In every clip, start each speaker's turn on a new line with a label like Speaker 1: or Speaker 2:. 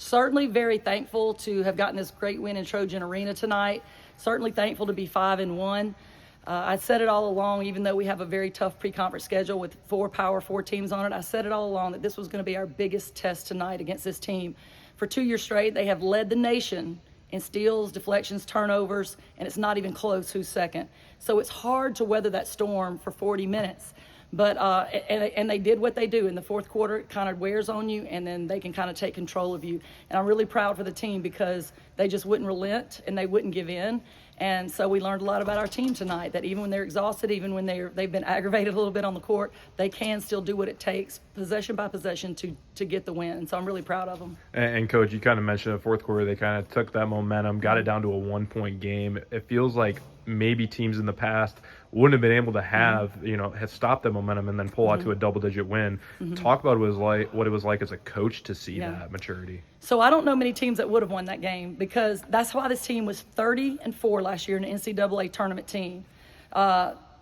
Speaker 1: Certainly very thankful to have gotten this great win in Trojan Arena tonight. Certainly thankful to be 5-1. I said it all along, even though we have a very tough pre-conference schedule with 4 Power 4 teams on it, I said it all along that this was going to be our biggest test tonight against this team. For 2 years straight, they have led the nation in steals, deflections, turnovers, and it's not even close who's second. So it's hard to weather that storm for 40 minutes. But and they did what they do in the fourth quarter. It kind of wears on you, and then they can kind of take control of you. And I'm really proud for the team because they just wouldn't relent and they wouldn't give in. And so we learned a lot about our team tonight, that even when they're exhausted, even when they've been aggravated a little bit on the court, they can still do what it takes, possession by possession, to get the win. So I'm really proud of them.
Speaker 2: And Coach, you kind of mentioned the fourth quarter, they kind of took that momentum, got it down to a 1-point game. It feels like maybe teams in the past wouldn't have been able to have, have stopped the momentum and then pull out to a double-digit win. Talk about what it was like as a coach to see that maturity.
Speaker 1: So I don't know many teams that would have won that game, because that's why this team was 30-4 last year in the NCAA tournament team.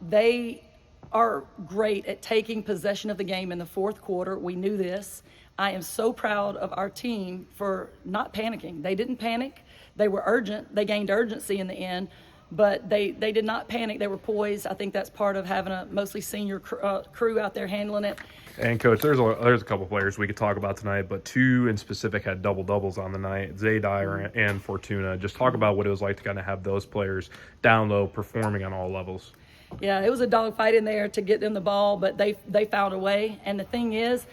Speaker 1: They are great at taking possession of the game in the fourth quarter. We knew this. I am so proud of our team for not panicking. They didn't panic. They were urgent. They gained urgency in the end. But they did not panic. They were poised. I think that's part of having a mostly senior crew out there handling it.
Speaker 2: And Coach, there's a couple players we could talk about tonight, but 2 in specific had double-doubles on the night, Zay Dyer and Fortuna. Just talk about what it was like to kind of have those players down low, performing on all levels.
Speaker 1: Yeah, it was a dogfight in there to get them the ball, but they found a way. And the thing is,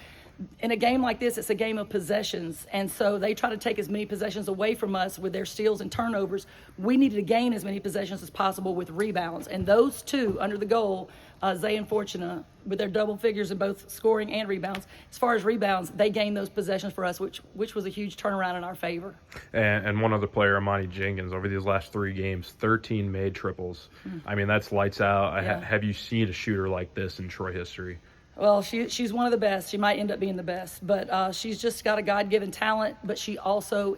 Speaker 1: in a game like this, it's a game of possessions, and so they try to take as many possessions away from us with their steals and turnovers. We needed to gain as many possessions as possible with rebounds, and those 2 under the goal, Zay and Fortuna, with their double figures in both scoring and rebounds. As far as rebounds, they gained those possessions for us, which was a huge turnaround in our favor.
Speaker 2: And one other player, Amani Jenkins, over these last 3 games, 13 made triples. I mean, that's lights out.
Speaker 1: Yeah.
Speaker 2: Have you seen a shooter like this in Troy history?
Speaker 1: Well, she's one of the best. She might end up being the best, but she's just got a God-given talent. But she also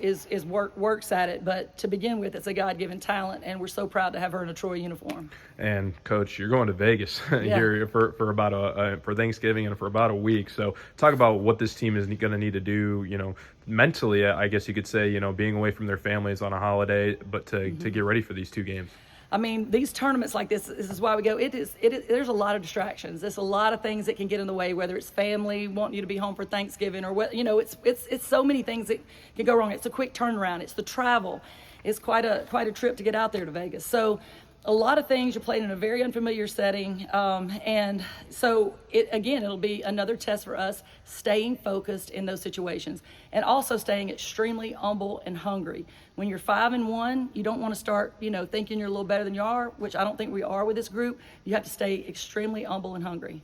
Speaker 1: works at it. But to begin with, it's a God-given talent, and we're so proud to have her in a Troy uniform.
Speaker 2: And Coach, you're going to Vegas here for about for Thanksgiving and for about a week. So talk about what this team is going to need to do. Mentally, I guess you could say, being away from their families on a holiday, but to get ready for these 2 games.
Speaker 1: I mean, these tournaments like this is why we go. There's a lot of distractions. There's a lot of things that can get in the way, whether it's family wanting you to be home for Thanksgiving or what, it's so many things that can go wrong. It's a quick turnaround. It's the travel. It's quite a trip to get out there to Vegas. So a lot of things. You're playing in a very unfamiliar setting, and so it'll be another test for us, staying focused in those situations, and also staying extremely humble and hungry. When you're 5-1, you don't want to start, thinking you're a little better than you are, which I don't think we are with this group. You have to stay extremely humble and hungry.